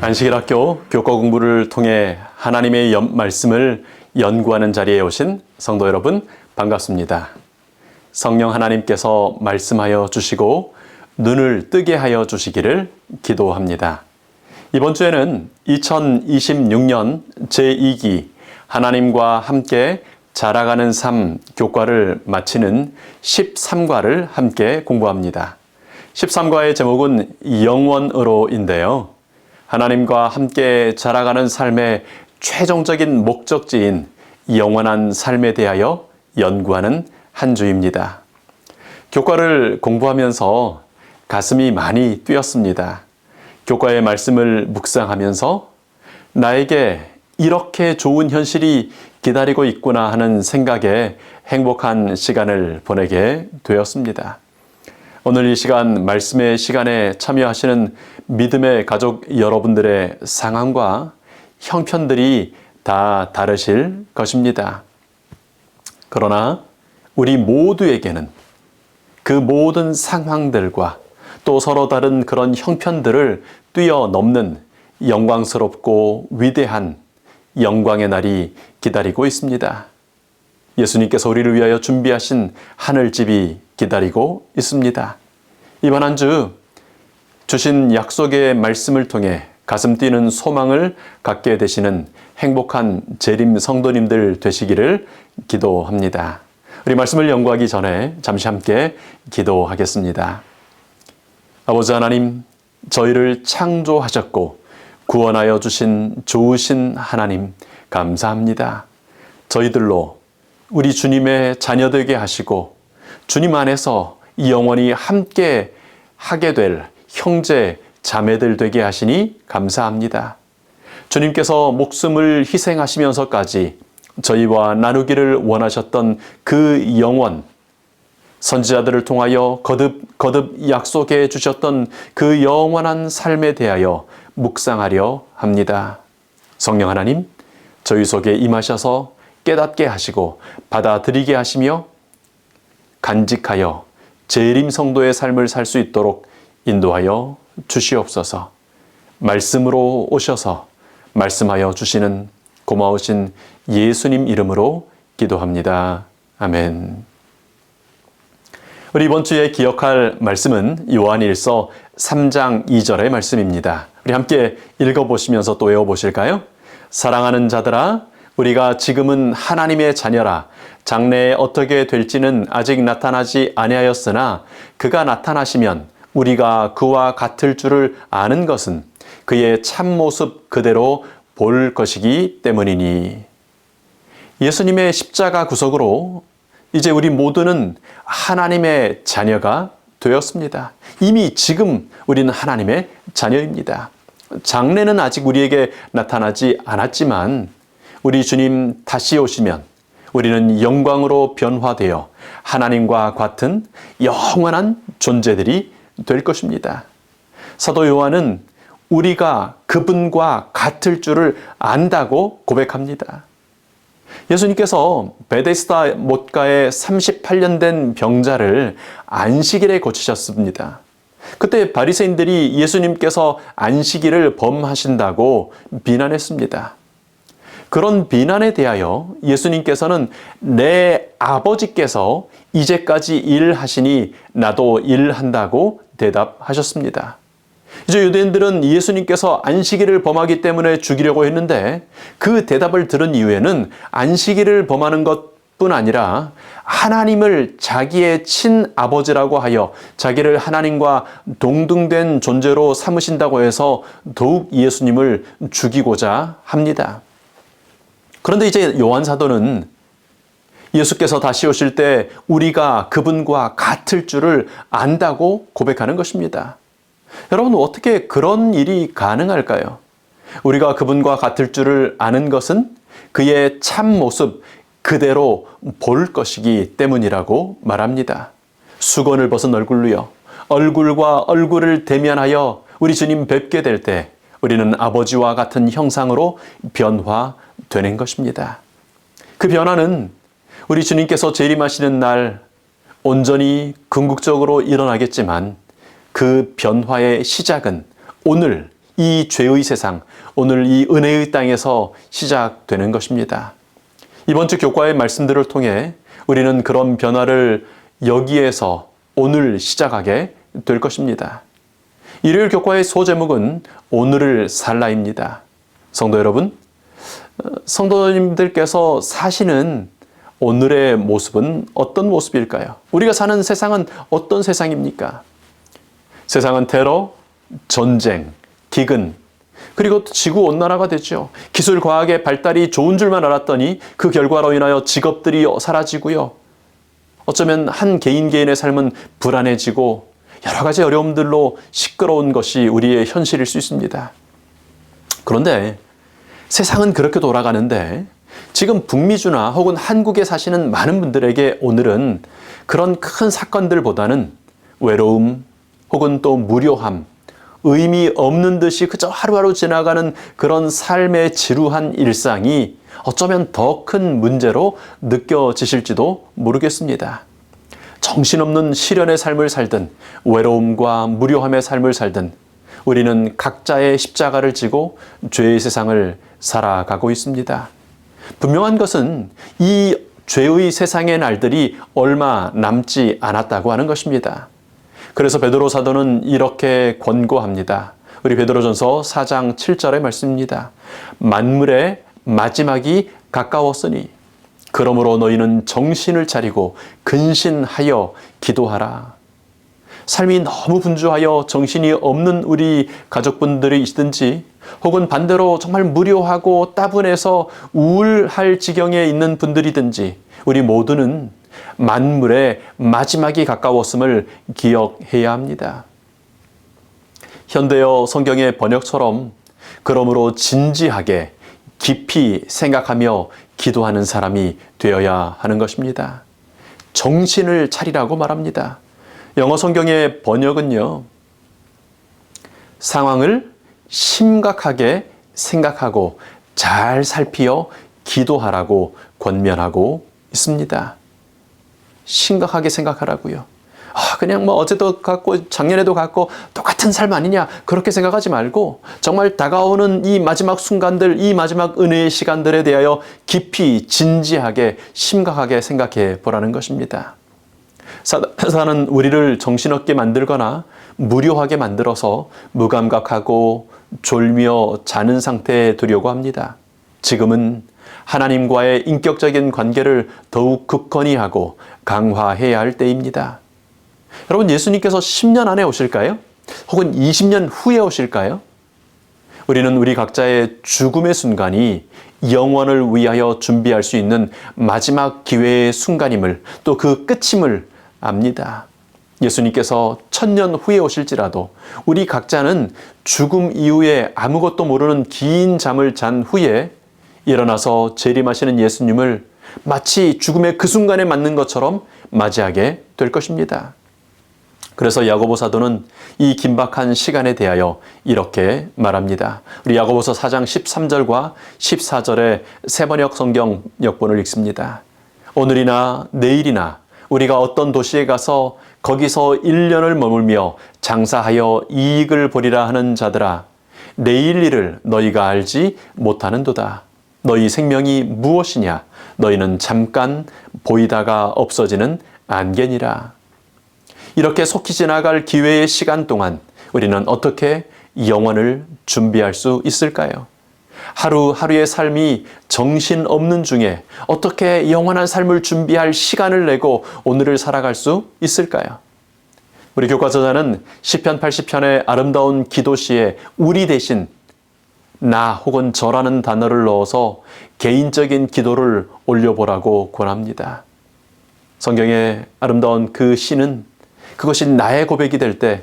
안식일학교 교과 공부를 통해 하나님의 말씀을 연구하는 자리에 오신 성도 여러분 반갑습니다. 성령 하나님께서 말씀하여 주시고 눈을 뜨게 하여 주시기를 기도합니다. 이번 주에는 2026년 제2기 하나님과 함께 자라가는 삶 교과를 마치는 13과를 함께 공부합니다. 13과의 제목은 영원으로인데요. 하나님과 함께 자라가는 삶의 최종적인 목적지인 영원한 삶에 대하여 연구하는 한 주입니다. 교과를 공부하면서 가슴이 많이 뛰었습니다. 교과의 말씀을 묵상하면서 나에게 이렇게 좋은 현실이 기다리고 있구나 하는 생각에 행복한 시간을 보내게 되었습니다. 오늘 이 시간 말씀의 시간에 참여하시는 믿음의 가족 여러분들의 상황과 형편들이 다 다르실 것입니다. 그러나 우리 모두에게는 그 모든 상황들과 또 서로 다른 그런 형편들을 뛰어넘는 영광스럽고 위대한 영광의 날이 기다리고 있습니다. 예수님께서 우리를 위하여 준비하신 하늘집이 기다리고 있습니다. 이번 한 주 주신 약속의 말씀을 통해 가슴 뛰는 소망을 갖게 되시는 행복한 재림 성도님들 되시기를 기도합니다. 우리 말씀을 연구하기 전에 잠시 함께 기도하겠습니다. 아버지 하나님, 저희를 창조하셨고 구원하여 주신 좋으신 하나님 감사합니다. 저희들로 우리 주님의 자녀 되게 하시고 주님 안에서 영원히 함께 하게 될 형제 자매들 되게 하시니 감사합니다. 주님께서 목숨을 희생하시면서까지 저희와 나누기를 원하셨던 그 영원, 선지자들을 통하여 거듭 약속해 주셨던 그 영원한 삶에 대하여 묵상하려 합니다. 성령 하나님, 저희 속에 임하셔서 깨닫게 하시고 받아들이게 하시며 간직하여 재림 성도의 삶을 살 수 있도록 인도하여 주시옵소서. 말씀으로 오셔서 말씀하여 주시는 고마우신 예수님 이름으로 기도합니다. 아멘. 우리 이번 주에 기억할 말씀은 요한일서 3장 2절의 말씀입니다. 우리 함께 읽어보시면서 또 외워보실까요? 사랑하는 자들아, 우리가 지금은 하나님의 자녀라. 장래에 어떻게 될지는 아직 나타나지 아니하였으나 그가 나타나시면 우리가 그와 같을 줄을 아는 것은 그의 참모습 그대로 볼 것이기 때문이니. 예수님의 십자가 구속으로 이제 우리 모두는 하나님의 자녀가 되었습니다. 이미 지금 우리는 하나님의 자녀입니다. 장래는 아직 우리에게 나타나지 않았지만 우리 주님 다시 오시면 우리는 영광으로 변화되어 하나님과 같은 영원한 존재들이 될 것입니다. 사도 요한은 우리가 그분과 같을 줄을 안다고 고백합니다. 예수님께서 베데스다 못가에 38년 된 병자를 안식일에 고치셨습니다. 그때 바리새인들이 예수님께서 안식일을 범하신다고 비난했습니다. 그런 비난에 대하여 예수님께서는 내 아버지께서 이제까지 일하시니 나도 일한다고 대답하셨습니다. 이제 유대인들은 예수님께서 안식일을 범하기 때문에 죽이려고 했는데 그 대답을 들은 이후에는 안식일을 범하는 것뿐 아니라 하나님을 자기의 친아버지라고 하여 자기를 하나님과 동등된 존재로 삼으신다고 해서 더욱 예수님을 죽이고자 합니다. 그런데 이제 요한 사도는 예수께서 다시 오실 때 우리가 그분과 같을 줄을 안다고 고백하는 것입니다. 여러분, 어떻게 그런 일이 가능할까요? 우리가 그분과 같을 줄을 아는 것은 그의 참모습 그대로 볼 것이기 때문이라고 말합니다. 수건을 벗은 얼굴로요. 얼굴과 얼굴을 대면하여 우리 주님 뵙게 될 때 우리는 아버지와 같은 형상으로 변화되는 것입니다. 그 변화는 우리 주님께서 재림하시는 날 온전히 궁극적으로 일어나겠지만 그 변화의 시작은 오늘 이 죄의 세상, 오늘 이 은혜의 땅에서 시작되는 것입니다. 이번 주 교과의 말씀들을 통해 우리는 그런 변화를 여기에서 오늘 시작하게 될 것입니다. 일요일 교과의 소제목은 오늘을 살라입니다. 성도 여러분, 성도님들께서 사시는 오늘의 모습은 어떤 모습일까요? 우리가 사는 세상은 어떤 세상입니까? 세상은 테러, 전쟁, 기근, 그리고 지구온난화가 되죠. 기술 과학의 발달이 좋은 줄만 알았더니 그 결과로 인하여 직업들이 사라지고요. 어쩌면 한 개인의 삶은 불안해지고 여러 가지 어려움들로 시끄러운 것이 우리의 현실일 수 있습니다. 그런데 세상은 그렇게 돌아가는데 지금 북미주나 혹은 한국에 사시는 많은 분들에게 오늘은 그런 큰 사건들보다는 외로움 혹은 또 무료함, 의미 없는 듯이 그저 하루하루 지나가는 그런 삶의 지루한 일상이 어쩌면 더 큰 문제로 느껴지실지도 모르겠습니다. 정신없는 시련의 삶을 살든 외로움과 무료함의 삶을 살든 우리는 각자의 십자가를 지고 죄의 세상을 살아가고 있습니다. 분명한 것은 이 죄의 세상의 날들이 얼마 남지 않았다고 하는 것입니다. 그래서 베드로 사도는 이렇게 권고합니다. 우리 베드로전서 4장 7절의 말씀입니다. 만물의 마지막이 가까웠으니 그러므로 너희는 정신을 차리고 근신하여 기도하라. 삶이 너무 분주하여 정신이 없는 우리 가족분들이 있든지 혹은 반대로 정말 무료하고 따분해서 우울할 지경에 있는 분들이든지 우리 모두는 만물의 마지막이 가까웠음을 기억해야 합니다. 현대어 성경의 번역처럼 그러므로 진지하게 깊이 생각하며 기도하는 사람이 되어야 하는 것입니다. 정신을 차리라고 말합니다. 영어 성경의 번역은요, 상황을 심각하게 생각하고 잘 살피어 기도하라고 권면하고 있습니다. 심각하게 생각하라고요. 그냥 어제도 갔고 작년에도 갔고 똑같은 삶 아니냐 그렇게 생각하지 말고 정말 다가오는 이 마지막 순간들, 이 마지막 은혜의 시간들에 대하여 깊이 진지하게 심각하게 생각해 보라는 것입니다. 사단은 우리를 정신없게 만들거나 무료하게 만들어서 무감각하고 졸며 자는 상태에 두려고 합니다. 지금은 하나님과의 인격적인 관계를 더욱 굳건히 하고 강화해야 할 때입니다. 여러분, 예수님께서 10년 안에 오실까요? 혹은 20년 후에 오실까요? 우리는 우리 각자의 죽음의 순간이 영원을 위하여 준비할 수 있는 마지막 기회의 순간임을, 또 그 끝임을 압니다. 예수님께서 1000년 후에 오실지라도 우리 각자는 죽음 이후에 아무것도 모르는 긴 잠을 잔 후에 일어나서 재림하시는 예수님을 마치 죽음의 그 순간에 맞는 것처럼 맞이하게 될 것입니다. 그래서 야고보 사도는 이 긴박한 시간에 대하여 이렇게 말합니다. 우리 야고보서 4장 13절과 14절의 세번역 성경 역본을 읽습니다. 오늘이나 내일이나 우리가 어떤 도시에 가서 거기서 1년을 머물며 장사하여 이익을 보리라 하는 자들아, 내일 일을 너희가 알지 못하는도다. 너희 생명이 무엇이냐? 너희는 잠깐 보이다가 없어지는 안개니라. 이렇게 속히 지나갈 기회의 시간 동안 우리는 어떻게 영원을 준비할 수 있을까요? 하루하루의 삶이 정신없는 중에 어떻게 영원한 삶을 준비할 시간을 내고 오늘을 살아갈 수 있을까요? 우리 교과서자는 시편 80편의 아름다운 기도시에 우리 대신 나 혹은 저라는 단어를 넣어서 개인적인 기도를 올려보라고 권합니다. 성경의 아름다운 그 시는 그것이 나의 고백이 될 때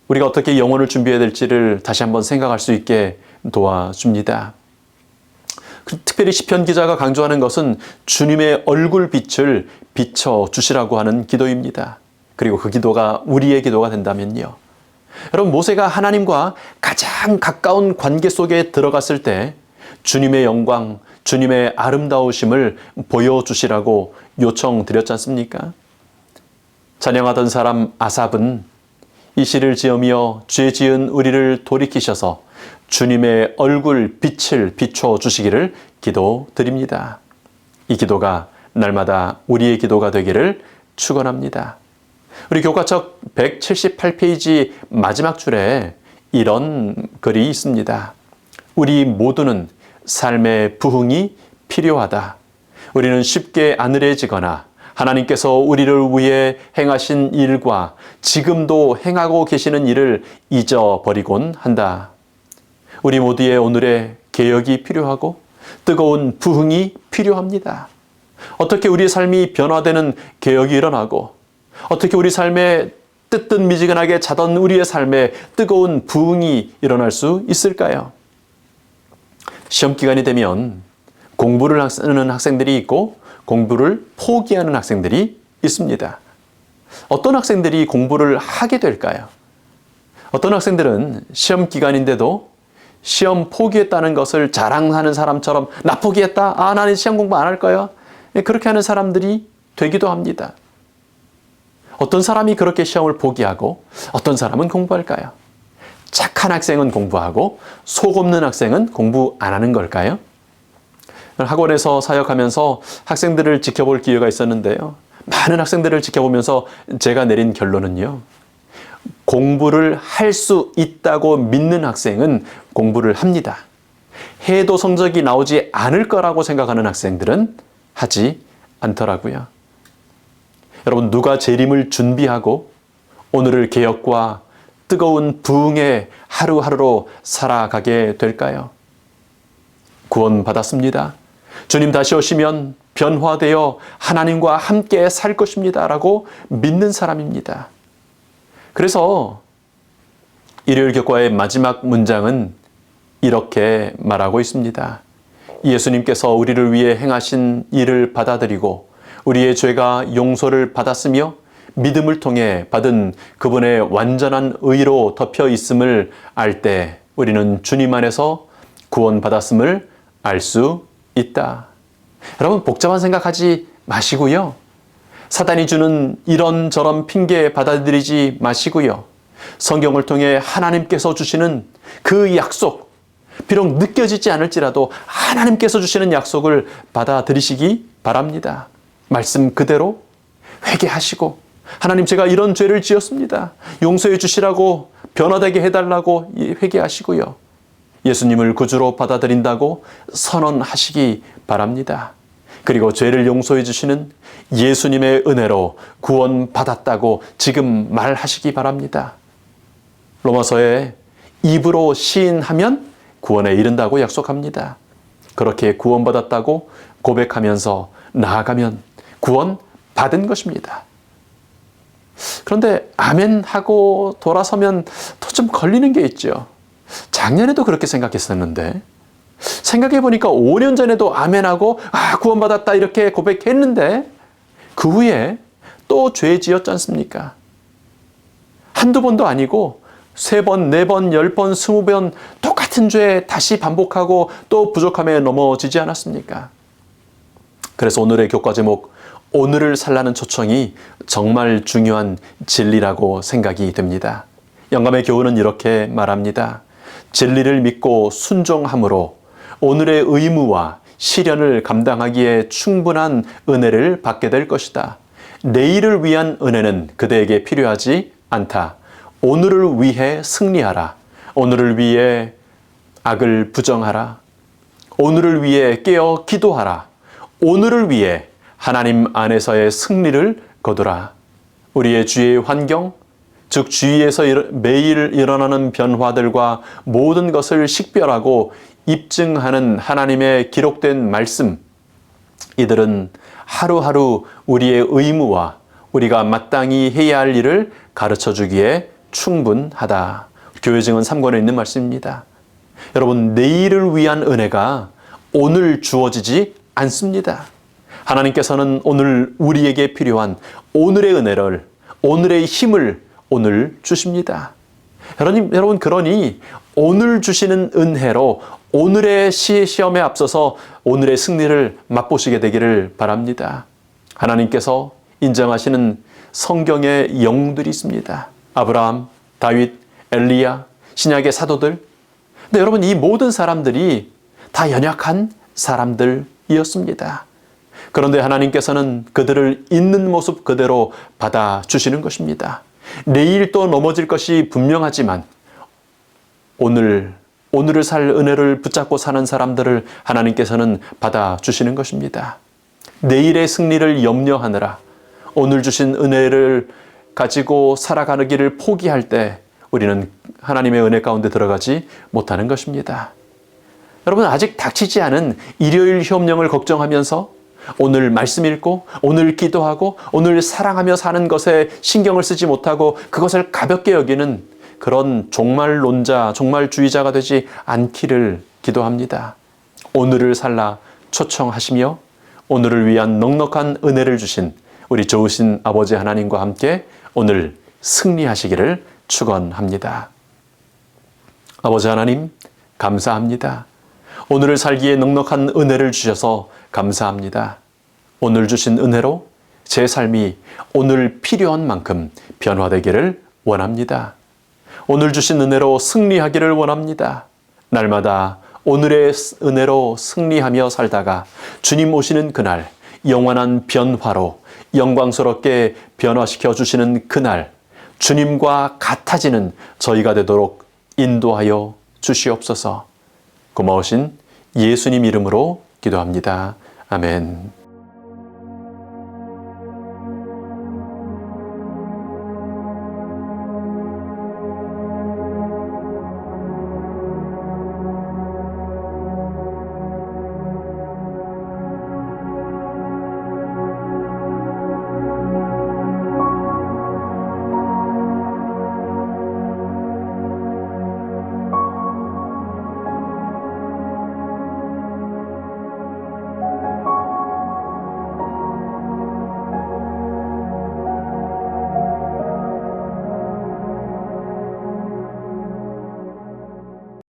우리가 어떻게 영혼을 준비해야 될지를 다시 한번 생각할 수 있게 도와줍니다. 특별히 시편 기자가 강조하는 것은 주님의 얼굴 빛을 비춰주시라고 하는 기도입니다. 그리고 그 기도가 우리의 기도가 된다면요. 여러분, 모세가 하나님과 가장 가까운 관계 속에 들어갔을 때 주님의 영광, 주님의 아름다우심을 보여주시라고 요청드렸지 않습니까? 찬양하던 사람 아삽은 이 시를 지으며 죄 지은 우리를 돌이키셔서 주님의 얼굴 빛을 비춰 주시기를 기도드립니다. 이 기도가 날마다 우리의 기도가 되기를 축원합니다. 우리 교과책 178페이지 마지막 줄에 이런 글이 있습니다. 우리 모두는 삶의 부흥이 필요하다. 우리는 쉽게 안일해지거나 하나님께서 우리를 위해 행하신 일과 지금도 행하고 계시는 일을 잊어버리곤 한다. 우리 모두의 오늘의 개혁이 필요하고 뜨거운 부흥이 필요합니다. 어떻게 우리의 삶이 변화되는 개혁이 일어나고 어떻게 우리 삶에 뜨뜻미지근하게 자던 우리의 삶에 뜨거운 부흥이 일어날 수 있을까요? 시험 기간이 되면 공부를 하는 학생들이 있고 공부를 포기하는 학생들이 있습니다. 어떤 학생들이 공부를 하게 될까요? 어떤 학생들은 시험 기간인데도 시험 포기했다는 것을 자랑하는 사람처럼 나 포기했다. 나는 시험 공부 안 할 거야. 그렇게 하는 사람들이 되기도 합니다. 어떤 사람이 그렇게 시험을 포기하고 어떤 사람은 공부할까요? 착한 학생은 공부하고 속 없는 학생은 공부 안 하는 걸까요? 학원에서 사역하면서 학생들을 지켜볼 기회가 있었는데요. 많은 학생들을 지켜보면서 제가 내린 결론은요. 공부를 할 수 있다고 믿는 학생은 공부를 합니다. 해도 성적이 나오지 않을 거라고 생각하는 학생들은 하지 않더라고요. 여러분, 누가 재림을 준비하고 오늘을 개혁과 뜨거운 부흥의 하루하루로 살아가게 될까요? 구원받았습니다. 주님 다시 오시면 변화되어 하나님과 함께 살 것입니다. 라고 믿는 사람입니다. 그래서 일요일 교과의 마지막 문장은 이렇게 말하고 있습니다. 예수님께서 우리를 위해 행하신 일을 받아들이고 우리의 죄가 용서를 받았으며 믿음을 통해 받은 그분의 완전한 의로 덮여 있음을 알 때 우리는 주님 안에서 구원받았음을 알 수 있다. 여러분, 복잡한 생각하지 마시고요. 사단이 주는 이런저런 핑계 받아들이지 마시고요. 성경을 통해 하나님께서 주시는 그 약속, 비록 느껴지지 않을지라도 하나님께서 주시는 약속을 받아들이시기 바랍니다. 말씀 그대로 회개하시고 하나님, 제가 이런 죄를 지었습니다. 용서해 주시라고, 변화되게 해달라고 회개하시고요. 예수님을 구주로 받아들인다고 선언하시기 바랍니다. 그리고 죄를 용서해 주시는 예수님의 은혜로 구원받았다고 지금 말하시기 바랍니다. 로마서에 입으로 시인하면 구원에 이른다고 약속합니다. 그렇게 구원받았다고 고백하면서 나아가면 구원받은 것입니다. 그런데 아멘 하고 돌아서면 또 좀 걸리는 게 있죠. 작년에도 그렇게 생각했었는데 생각해 보니까 5년 전에도 아멘하고 구원받았다 이렇게 고백했는데 그 후에 또 죄 지었지 않습니까? 한두 번도 아니고 3번, 4번, 10번, 20번 똑같은 죄 다시 반복하고 또 부족함에 넘어지지 않았습니까? 그래서 오늘의 교과 제목, 오늘을 살라는 초청이 정말 중요한 진리라고 생각이 됩니다. 영감의 교훈은 이렇게 말합니다. 진리를 믿고 순종함으로 오늘의 의무와 시련을 감당하기에 충분한 은혜를 받게 될 것이다. 내일을 위한 은혜는 그대에게 필요하지 않다. 오늘을 위해 승리하라. 오늘을 위해 악을 부정하라. 오늘을 위해 깨어 기도하라. 오늘을 위해 하나님 안에서의 승리를 거두라. 우리의 주위의 환경, 즉 주위에서 매일 일어나는 변화들과 모든 것을 식별하고 입증하는 하나님의 기록된 말씀, 이들은 하루하루 우리의 의무와 우리가 마땅히 해야 할 일을 가르쳐 주기에 충분하다. 교회 증언 3권에 있는 말씀입니다. 여러분, 내일을 위한 은혜가 오늘 주어지지 않습니다. 하나님께서는 오늘 우리에게 필요한 오늘의 은혜를, 오늘의 힘을 오늘 주십니다. 여러분, 그러니 오늘 주시는 은혜로 오늘의 시험에 앞서서 오늘의 승리를 맛보시게 되기를 바랍니다. 하나님께서 인정하시는 성경의 영웅들이 있습니다. 아브라함, 다윗, 엘리야, 신약의 사도들, 근데 여러분, 이 모든 사람들이 다 연약한 사람들이었습니다. 그런데 하나님께서는 그들을 있는 모습 그대로 받아주시는 것입니다. 내일 또 넘어질 것이 분명하지만 오늘을 살 은혜를 붙잡고 사는 사람들을 하나님께서는 받아주시는 것입니다. 내일의 승리를 염려하느라 오늘 주신 은혜를 가지고 살아가는 길을 포기할 때 우리는 하나님의 은혜 가운데 들어가지 못하는 것입니다. 여러분, 아직 닥치지 않은 일요일 협령을 걱정하면서 오늘 말씀 읽고 오늘 기도하고 오늘 사랑하며 사는 것에 신경을 쓰지 못하고 그것을 가볍게 여기는 그런 종말론자, 종말주의자가 되지 않기를 기도합니다. 오늘을 살라 초청하시며 오늘을 위한 넉넉한 은혜를 주신 우리 좋으신 아버지 하나님과 함께 오늘 승리하시기를 축원합니다. 아버지 하나님, 감사합니다. 오늘을 살기에 넉넉한 은혜를 주셔서 감사합니다. 오늘 주신 은혜로 제 삶이 오늘 필요한 만큼 변화되기를 원합니다. 오늘 주신 은혜로 승리하기를 원합니다. 날마다 오늘의 은혜로 승리하며 살다가 주님 오시는 그날 영원한 변화로 영광스럽게 변화시켜 주시는 그날 주님과 같아지는 저희가 되도록 인도하여 주시옵소서. 고마우신 예수님 이름으로 기도합니다. 아멘.